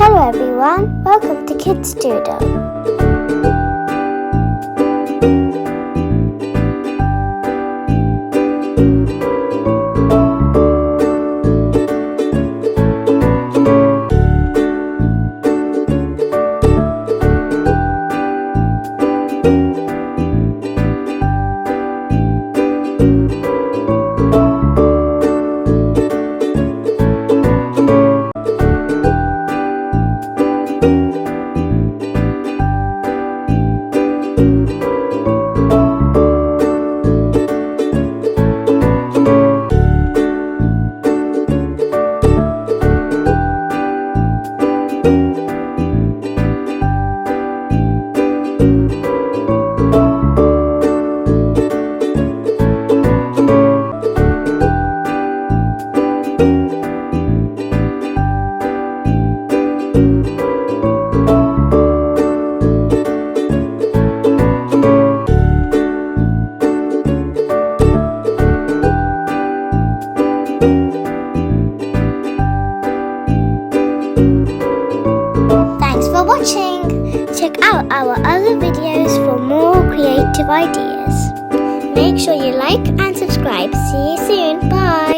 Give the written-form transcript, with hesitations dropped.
Hello everyone, welcome to Kids Doodle. Thanks for watching! Check out our other videos for more creative ideas. Make sure you like and subscribe. See you soon. Bye!